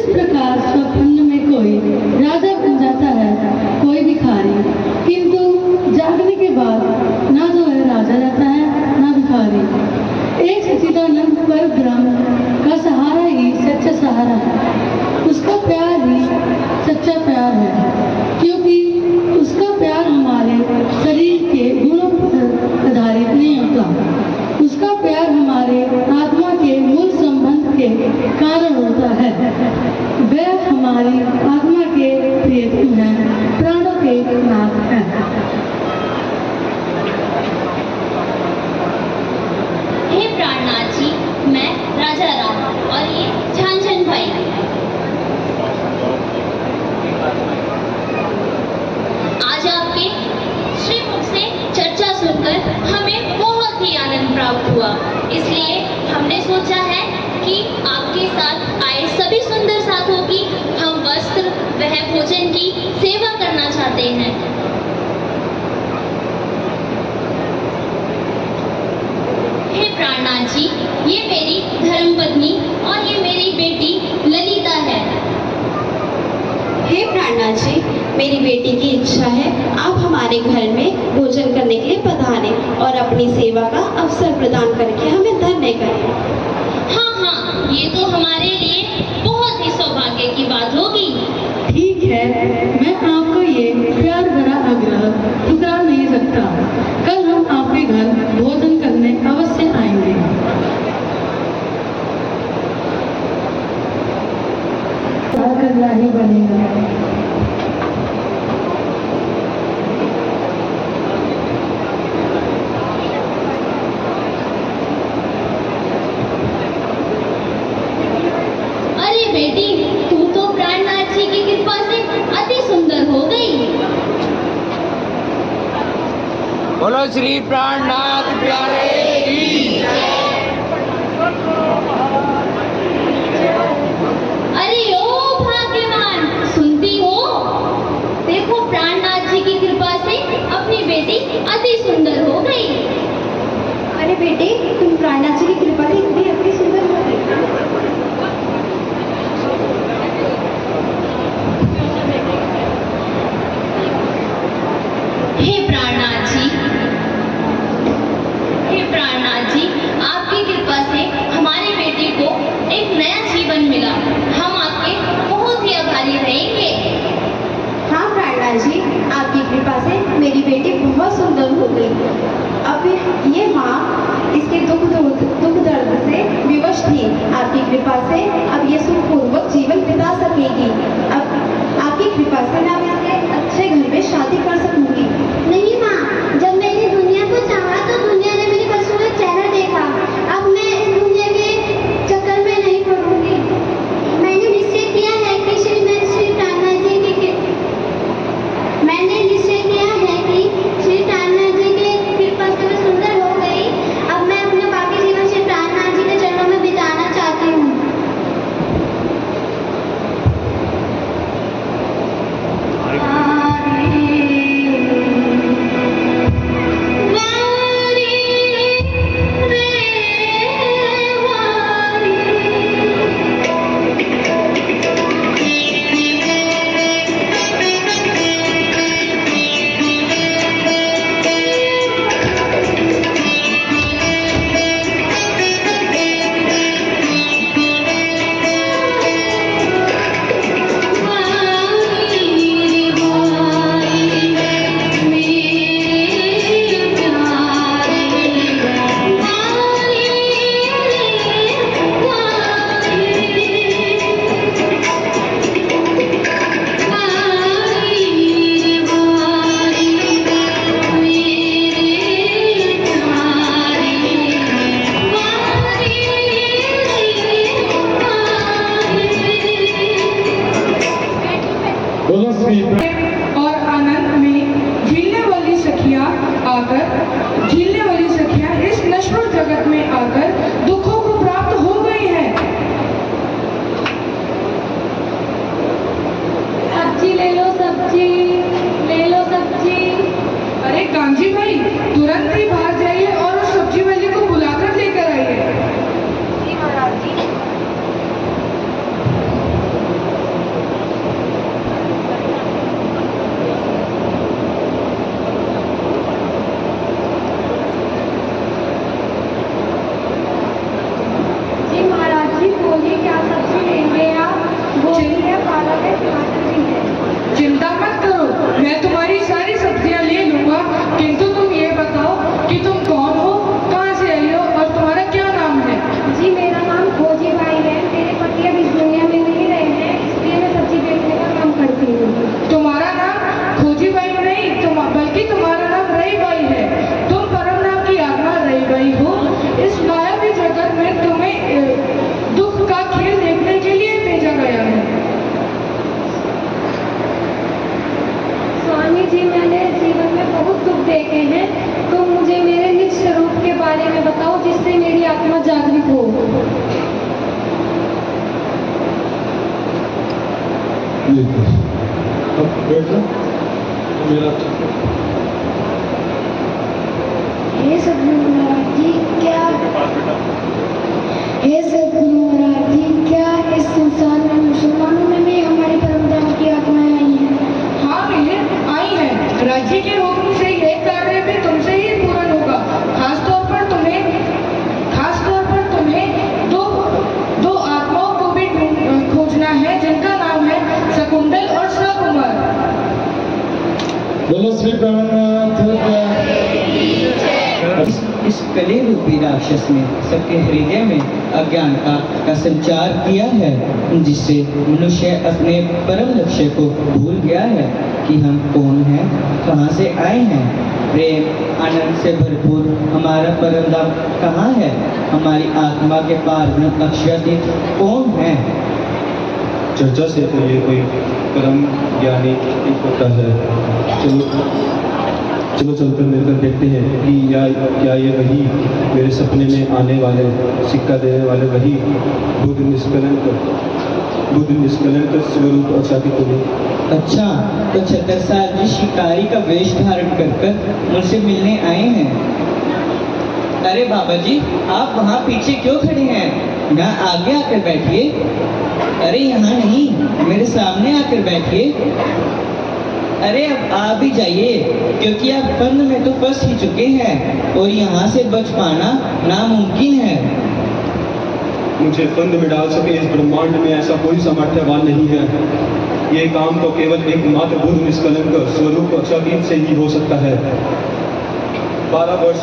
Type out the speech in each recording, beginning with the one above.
जिस प्रकार स्वप्न में कोई राजा बन जाता है, कोई भिखारी, किंतु जागने के बाद ना तो वह राजा रहता है ना भिखारी। एक सच्चिदानंद पर ब्रह्म का सहारा ही सच्चा सहारा है। उसका प्यार ही सच्चा प्यार है, क्योंकि उसका प्यार हमारे शरीर के गुणों पर आधारित नहीं होता। उसका प्यार हमारे आत्मा के मूल संबंध के कारण होता है। वह हमारी आत्मा के प्रियतम हैं, प्राणों के नाथ हैं। हे प्राणनाथ जी, मैं राजा राम और ये झांझन भाई। आज आपके श्रीमुख से चर्चा सुनकर हमें बहुत ही आनंद प्राप्त हुआ, इसलिए हमने सोचा है कि आपके साथ आए सभी सुंदर साधुओं की हम वस्त्र वह भोजन की सेवा करना चाहते हैं। हे प्राणनाथ जी, ये मेरी धर्मपत्नी और ये मेरी बेटी ललिता है। हे प्राणनाथ जी, मेरी बेटी की इच्छा है आप हमारे घर में भोजन करने के लिए पधारें और अपनी सेवा का अवसर प्रदान करके हमें धन्य करें। हाँ हाँ, ये तो हमारे लिए बहुत ही सौभाग्य की बात होगी। ठीक है, मैं आपका ये प्यार भरा आग्रह ठुकरा नहीं सकता। कल हम आपके घर भोजन करने अवश्य आएंगे। करना ही बनेगा। अरे बेटी, तू तो प्राणनाथ जी की कृपा से अति सुंदर हो गई। बोलो श्री प्राणनाथ प्यारे की। अरे ओ भाग्यवान, सुनती हो? देखो प्राणनाथ जी की कृपा से अपनी बेटी अति सुंदर हो गई। अरे बेटे, तुम प्राणनाथ जी की कृपा से इतनी अति सुंदर हो गई। हे प्राणनाथ जी, हे प्राणनाथ जी, आपकी कृपा से हमारी बेटी को एक नया जीवन मिला। हम आपके बहुत ही आभारी रहेंगे। हाँ प्राणनाथ जी, आपकी कृपा से मेरी बेटी बहुत सुंदर हो गई। अब ये माँ इसके दुख दर्द से विवश थी। आपकी कृपा से अब ये सुखपूर्वक जीवन बिता सकेगी। अब आपकी कृपा से मैं अब इसके अच्छे घर में शादी कर सकूंगी। नहीं माँ, जब मैंने दुनिया को चाहा तो दुनिया ने मेरी खूबसूरत चेहरा देखा। अब मैं इस दुनिया के चक्कर में नहीं पड़ूंगी। मैंने निश्चय किया है कि श्री प्राणनाथ जी की कृपा से मैं सुंदर हो गई। अब मैं अपने बाकी जीवन श्री प्राणनाथ जी के चरणों में बिताना चाहती हूँ। और आनंद में झीलने वाली सखियां इस नश्वर जगत में आकर दुखों को प्राप्त हो गई हैं। सब्जी ले लो, सब्जी ले लो, सब्जी। अरे कांजी भाई, तुरंत ही बाहर जाइए और उस सब्जी वाले को बुलाकर लेकर आइए। बिल्कुल। अब बैठ जा। मेरा हे सदगुरु महाराज जी, क्या इस संसार में मुसलमानों में भी हमारी परंपरा की आत्माएं आई हैं? हाँ बहन आई है। राज्य के हुक्म से यह कार्य भी तुमसे ही पूर्ण होगा। खासतौर पर तुम्हें दो आत्माओं को भी खोजना है, जिनका नाम है शकुंतल और सकुमार। बोलो श्री प्राणनाथ इस कली रूपी राक्षस ने सबके हृदय में अज्ञानता का संचार किया है, जिससे मनुष्य अपने परम लक्ष्य को भूल गया है कि हम कौन हैं, कहाँ से आए हैं। प्रेम आनंद से भरपूर हमारा परम धाम कहाँ है? हमारी आत्मा के पारब्रह्म अक्षरातीत कौन है? चर्चा से तो ये कोई परम ज्ञानी होता है। चलो चलकर मिलकर देखते हैं कि क्या ये वही मेरे सपने में आने वाले सिक्का देने वाले वही बुद्ध निष्कलंक स्वरूप अक्षातीत होंगे। अच्छा, तो 76 साल जी शिकारी का वेश धारण कर मुझसे मिलने आए हैं। अरे बाबा जी, आप वहाँ पीछे क्यों खड़े हैं? यहाँ आगे आकर बैठिए। अरे यहाँ नहीं, मेरे सामने आकर बैठिए। अरे अब आ भी जाइए, क्योंकि आप फंद में तो फंस ही चुके हैं और यहाँ से बच पाना नामुमकिन है। मुझे फंद में डाल सके इस ब्रह्मांड में ऐसा कोई सामर्थ्यवान नहीं है। ये काम तो केवल एकमात्र बुद्ध निष्कलंक स्वरूप अक्षातीत से ही हो सकता है। 12 वर्ष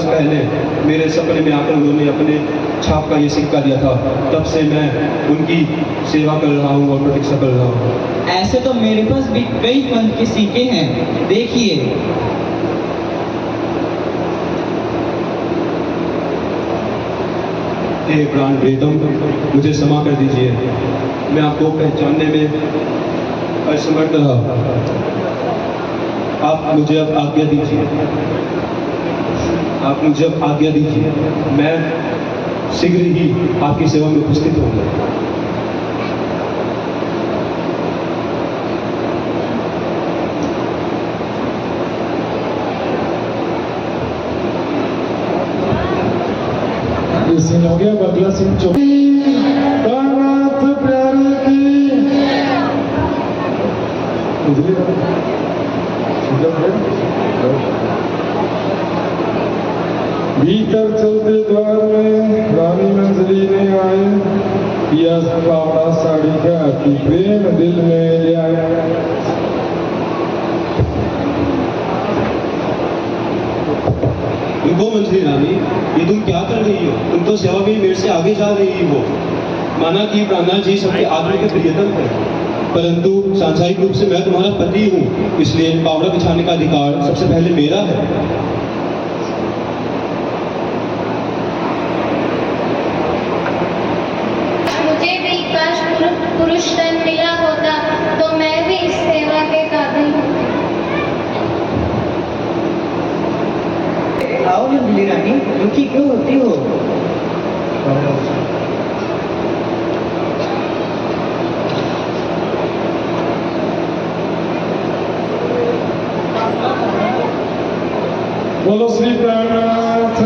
पहले मेरे सपने में आकर उन्होंने अपने छाप का ये सिक्का दिया था। तब से मैं उनकी सेवा कर रहा हूँ और प्रतीक्षा कर रहा हूँ। ऐसे तो मेरे पास भी कई फंद के सिक्के हैं, देखिए। हे प्राण प्रीतम, मुझे क्षमा कर दीजिए। मैं आपको पहचानने में असमर्थ रहा। आप मुझे अब आज्ञा दीजिए। मैं शीघ्र ही आपकी सेवा में उपस्थित होऊंगा। सीन हो गया, बगला सीन प्राणनाथ प्यारे की भीतर चलते द्वार में रानी मंजरी ने आए, यह पावड़ा साड़ी का अति प्रेम दिल में ले आया। रुको मंजरी रानी, ये तुम क्या कर रही हो? तुम तो सेवा में मेरे से आगे जा रही हो। माना कि प्राणनाथ जी सबके आत्मा के प्रियतम है, परंतु सांसारिक रूप से मैं तुम्हारा पति हूँ, इसलिए पावड़ा बिछाने का अधिकार सबसे पहले मेरा है। मुझे भी काश पुरुष तन मिला होता तो मैं भी इस सेवा के काबिल होती। आओ मंजली रानी, दुखी क्यों होती हो? बोलो श्री प्राणनाथ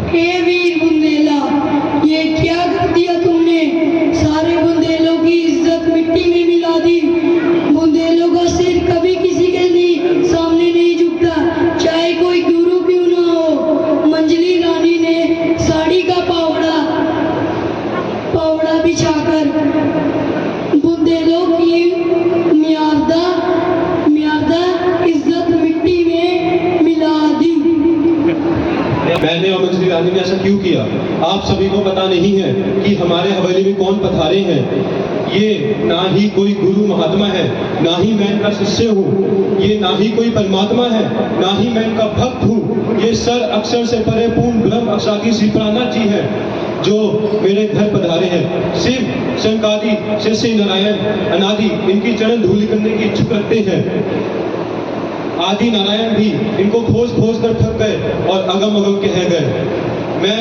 हे वीर बुंदेला, ये क्या कर दिया तुमने? सारे बुंदेलों की इज्जत मिट्टी में मिला दी। बुंदेलों का सिर कभी किसी के लिए सामने नहीं झुकता, चाहे कोई गुरु क्यों ना हो। मंजली रानी ने साड़ी का पावड़ा बिछाकर बुंदेलों की म्यादा इज्जत मिट्टी में मिला दी। मैंने और मंजरी रानी ने ऐसा क्यों किया? आप सभी को पता नहीं है कि हमारे हवेली में कौन पधारे हैं। ये ना ही कोई गुरु महात्मा है, ना ही मैं इनका शिष्य हूँ। ये ना ही कोई परमात्मा है, ना ही मैं इनका भक्त हूँ। ये सर अक्षर से परिपूर्ण ब्रह्म अक्षाती श्री प्राणनाथ जी है जो मेरे घर पधारे हैं। शिव शंकादि श्री नारायण अनादि इनकी चरण धूलि करने की इच्छुक रखते हैं। आदि नारायण भी इनको खोज कर थक गए और अगम कह गए। मैं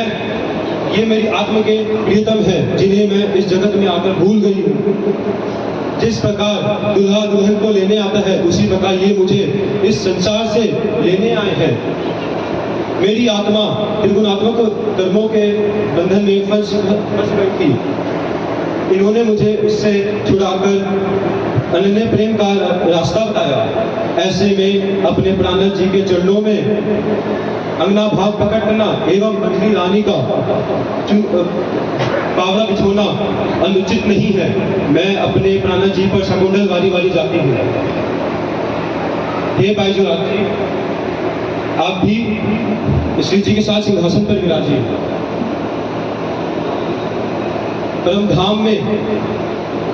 ये मेरी आत्मा के प्रियतम है, जिन्हें मैं इस जगत में आकर भूल गई हूँ। जिस प्रकार दुल्हा दुल्हन को लेने आता है, उसी प्रकार ये मुझे इस संसार से लेने आए हैं। मेरी आत्मा त्रिगुणात्मक कर्मों के बंधन में फंस गई थी। इन्होंने मुझे उससे छुड़ाकर अनन्य प्रेम का रास्ता बताया। ऐसे में अपने प्राणनाथ जी के चरणों में अंगना भाग पकड़ना एवं मछली लानी का पावड़ा बिछोना अनुचित नहीं है। मैं अपने प्राणनाथ जी पर शकुंडल वारी वारी जाती हूँ। हे बाईजुनाथ जी, आप भी श्री जी के साथ सिंहासन पर विराजिए। परम धाम में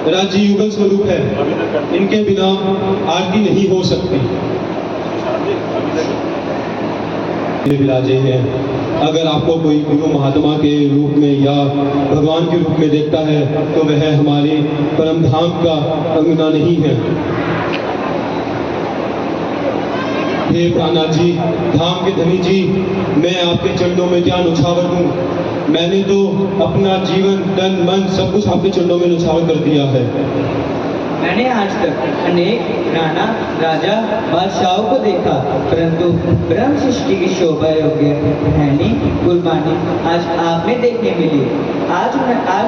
राज्य युगल स्वरूप है, इनके बिना आरती नहीं हो सकती। विराजे हैं। अगर आपको कोई गुरु महात्मा के रूप में या भगवान के रूप में देखता है तो वह हमारे परम धाम का अंगना नहीं है। हे प्राणनाथ जी, धाम के धनी जी, मैं आपके चरणों में क्या नुछावर हूँ। मैंने तो अपना जीवन तन मन सब कुछ आपके चरणों में नुछावर कर दिया है। मैंने आज तक अनेक राणा राजा बादशाहों को देखा, परंतु ब्रह्म सृष्टि की शोभा योग्य रहनी कुर्बानी आज आप में देखने मिली। आज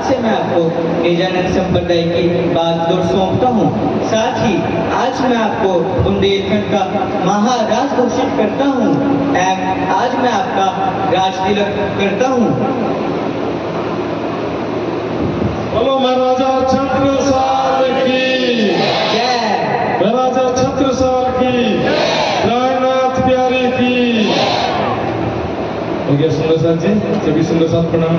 से मैं आपको निजानंद संप्रदाय की बात सौंपता हूँ। साथ ही आज मैं आपको बुंदेलखंड का महाराज घोषित करता हूँ। आज मैं आपका राज तिलक करता हूँ। बोलो महाराजा छत्रसाल की जय। महाराजा छत्रसाल की, प्राणनाथ प्यारे की। हो गया सुंदर साथ जी, सभी सुंदर साथ प्रणाम।